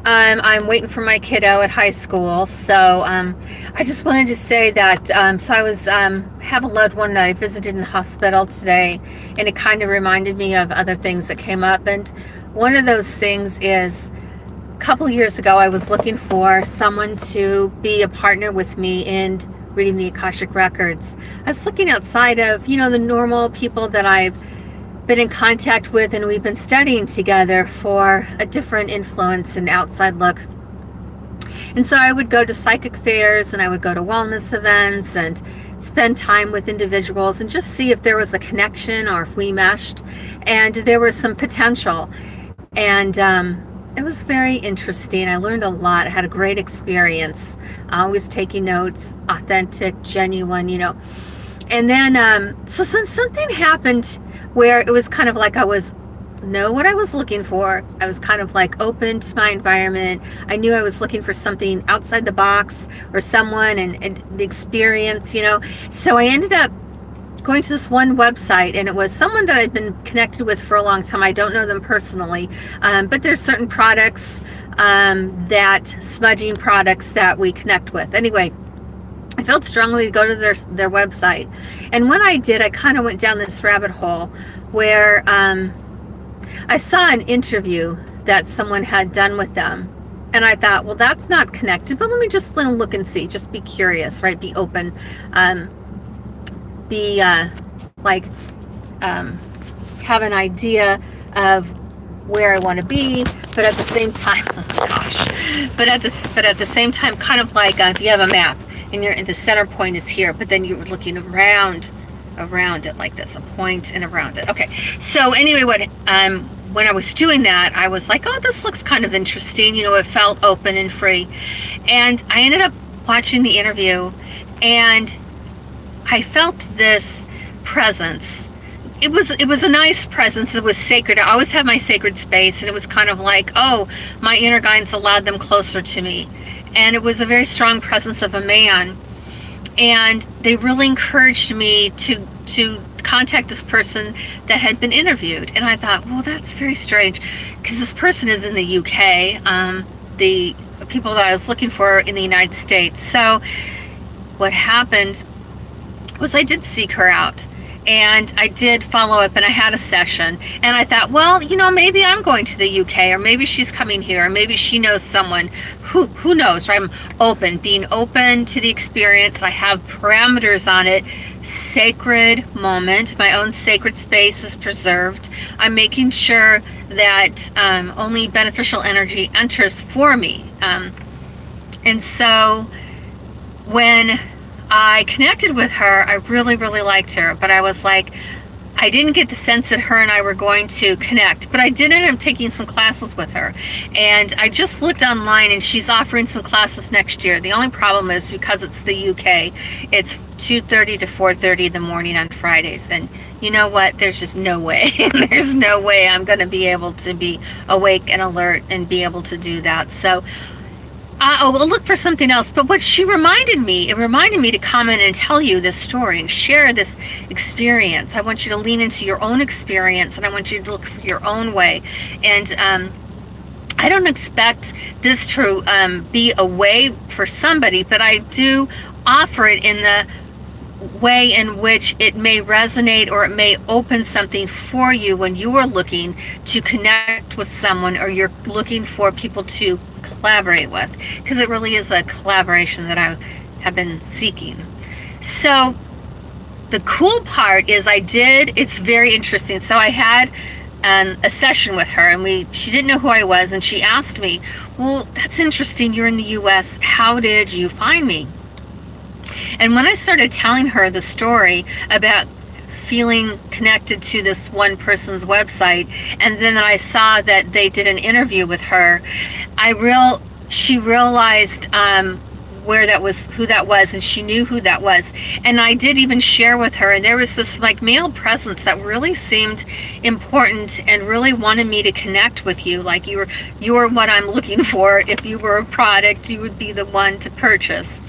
I'm waiting for my kiddo at high school, so I just wanted to say that. So I was have a loved one that I visited in the hospital today, and it kind of reminded me of other things that came up. And one of those things is a couple years ago, I was looking for someone to be a partner with me in reading the Akashic records. I was looking outside of the normal people that I've been in contact with, and we've been studying together for a different influence and outside look. And so I would go to psychic fairs and I would go to wellness events and spend time with individuals and just see if there was a connection or if we meshed and there was some potential. And it was very interesting. I learned a lot. I had a great experience. Always taking notes, authentic, genuine. And then, so since something happened where it was kind of like I was know what I was looking for. I was kind of like open to my environment. I knew I was looking for something outside the box or someone and the experience. So I ended up going to this one website, and it was someone that I'd been connected with for a long time. I don't know them personally, but there's certain products, that smudging products that we connect with. Anyway, I felt strongly to go to their website. And when I did, I kind of went down this rabbit hole where I saw an interview that someone had done with them. And I thought, well, that's not connected, but let me just look and see. Just be curious, right? Be open. Be have an idea of where I want to be, but at the same time, oh gosh, but at the same time, kind of like if you have a map and the center point is here, but then you're looking around it like this, a point and around it. Okay, so anyway, when I was doing that, I was like, oh, this looks kind of interesting. It felt open and free, and I ended up watching the interview, and I felt this presence. It was a nice presence. It was sacred. I always have my sacred space, and it was kind of like, oh, my inner guidance allowed them closer to me. And it was a very strong presence of a man. And they really encouraged me to contact this person that had been interviewed. And I thought, well, that's very strange, because this person is in the UK. The people that I was looking for in the United States. So what happened was I did seek her out, and I did follow up, and I had a session, and I thought, well, maybe I'm going to the UK, or maybe she's coming here, or maybe she knows someone. Who knows, right? I'm being open to the experience. I have parameters on it. Sacred moment, my own sacred space is preserved. I'm making sure that only beneficial energy enters for me. And so when I connected with her, I really, really liked her, but I was like, I didn't get the sense that her and I were going to connect, but I did end up taking some classes with her. And I just looked online, and she's offering some classes next year. The only problem is, because it's the UK, it's 2:30 to 4:30 in the morning on Fridays. And you know what? There's just no way. There's no way I'm going to be able to be awake and alert and be able to do that. So we'll look for something else. But what it reminded me to come in and tell you this story and share this experience. I want you to lean into your own experience, and I want you to look for your own way. And I don't expect this to be a way for somebody, but I do offer it in the way in which it may resonate, or it may open something for you when you are looking to connect with someone, or you're looking for people to collaborate with, because it really is a collaboration that I have been seeking. So the cool part is it's very interesting. So I had a session with her, and she didn't know who I was, and she asked me, well, that's interesting, you're in the US, how did you find me? And when I started telling her the story about feeling connected to this one person's website, and then I saw that they did an interview with her, she realized who that was, and she knew who that was. And I did even share with her, and there was this like male presence that really seemed important and really wanted me to connect with you. Like you were what I'm looking for. If you were a product, you would be the one to purchase.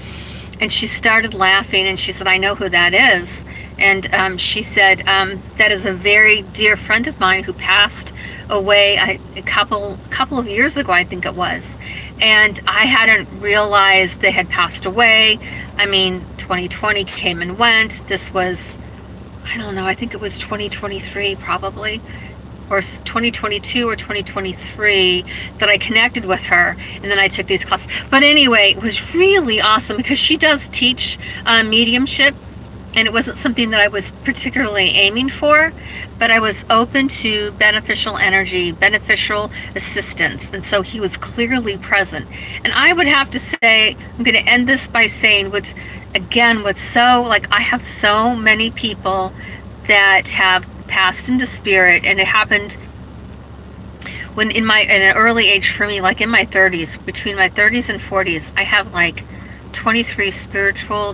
And she started laughing, and she said, I know who that is. And she said, that is a very dear friend of mine who passed away a couple of years ago, I think it was, and I hadn't realized they had passed away. I mean, 2020 came and went. This was, I don't know, I think it was 2023 probably, or 2022 or 2023 that I connected with her, and then I took these classes. But anyway, it was really awesome because she does teach mediumship, and it wasn't something that I was particularly aiming for, but I was open to beneficial energy, beneficial assistance, and so he was clearly present. And I would have to say, I'm going to end this by saying, what's so, like, I have so many people that have passed into spirit, and it happened when in an early age for me, like in my 30s, between my 30s and 40s, I have like 23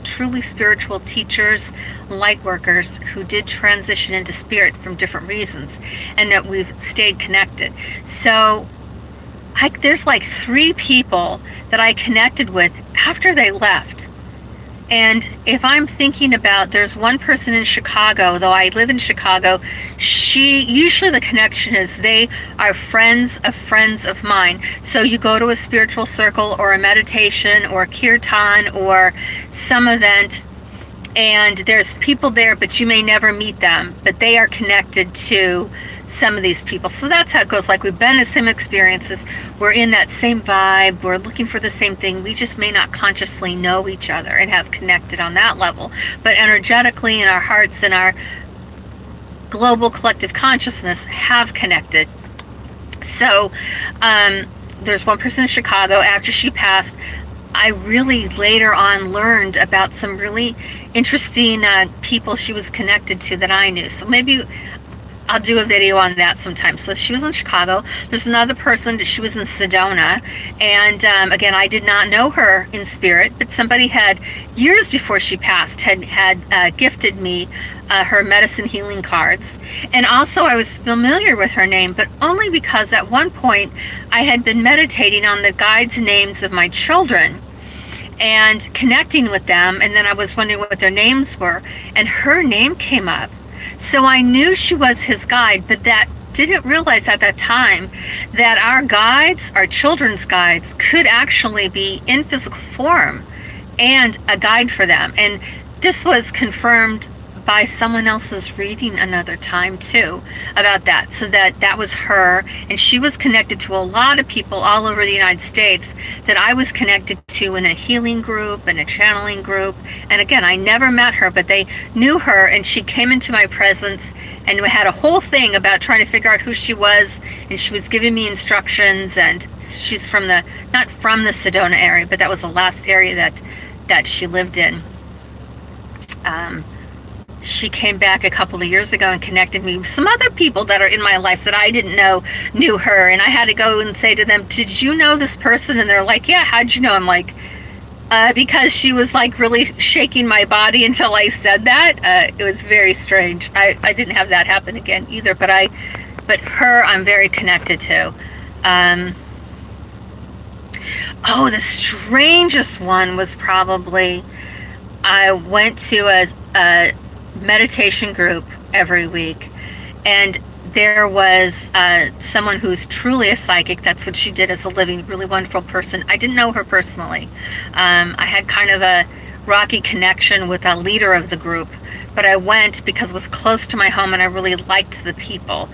truly spiritual teachers, light workers who did transition into spirit from different reasons, and that we've stayed connected. So there's like 3 people that I connected with after they left. And if I'm thinking about, there's one person in Chicago, though I live in Chicago, usually the connection is they are friends of mine. So you go to a spiritual circle or a meditation or kirtan or some event, and there's people there, but you may never meet them, but they are connected to some of these people. So that's how it goes. Like, we've been in the same experiences, we're in that same vibe, we're looking for the same thing. We just may not consciously know each other and have connected on that level, but energetically in our hearts and our global collective consciousness have connected. So there's one person in Chicago. After she passed, I really later on learned about some really interesting people she was connected to that I knew. So maybe I'll do a video on that sometime. So she was in Chicago. There's another person, she was in Sedona. And again, I did not know her in spirit, but somebody had, years before she passed, had gifted me her medicine healing cards. And also I was familiar with her name, but only because at one point I had been meditating on the guides' names of my children and connecting with them. And then I was wondering what their names were, and her name came up. So I knew she was his guide, but that didn't realize at that time that our guides, our children's guides, could actually be in physical form and a guide for them. And this was confirmed by someone else's reading another time too about that. So that was her, and she was connected to a lot of people all over the United States that I was connected to in a healing group and a channeling group. And again, I never met her, but they knew her, and she came into my presence, and we had a whole thing about trying to figure out who she was, and she was giving me instructions. And she's from not from the Sedona area, but that was the last area that she lived in. She came back a couple of years ago and connected me with some other people that are in my life that I didn't know knew her. And I had to go and say to them, did you know this person? And they're like, yeah, how'd you know? I'm like, because she was like really shaking my body until I said that. It was very strange. I didn't have that happen again either, but her I'm very connected to. The strangest one was probably, I went to a meditation group every week, and there was someone who's truly a psychic. That's what she did as a living, really wonderful person. I didn't know her personally. I had kind of a rocky connection with a leader of the group, but I went because it was close to my home and I really liked the people.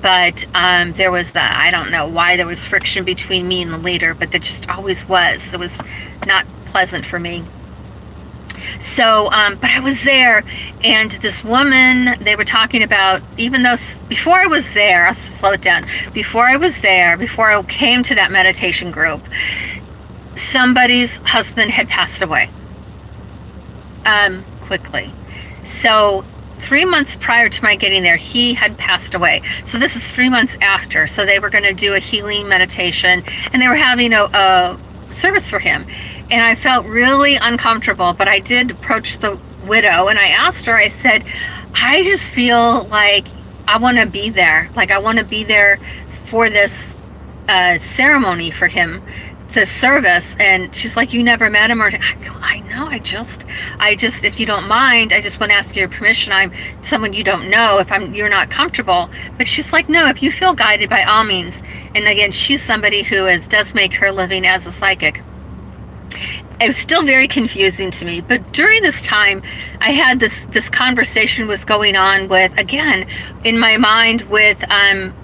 But there was, I don't know why there was friction between me and the leader, but there just always was. It was not pleasant for me. So, but I was there, and this woman, they were talking about, even though, before I was there, I'll slow it down, before I came to that meditation group, somebody's husband had passed away, quickly. So 3 months prior to my getting there, he had passed away. So this is 3 months after. So they were going to do a healing meditation, and they were having a service for him. And I felt really uncomfortable, but I did approach the widow, and I asked her, I said, I just feel like I want to be there. Like, I want to be there for this ceremony for him, the service, and she's like, you never met him? Or I go, I know, I just, if you don't mind, I just want to ask your permission. I'm someone you don't know, if you're not comfortable. But she's like, no, if you feel guided, by all means. And again, she's somebody who does make her living as a psychic. It was still very confusing to me, but during this time I had this conversation was going on with, again, in my mind, with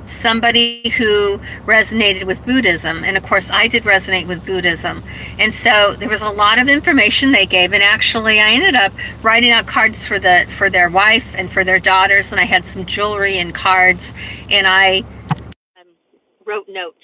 somebody who resonated with Buddhism, and of course I did resonate with Buddhism, and so there was a lot of information they gave, and actually I ended up writing out cards for their wife and for their daughters, and I had some jewelry and cards, and I wrote notes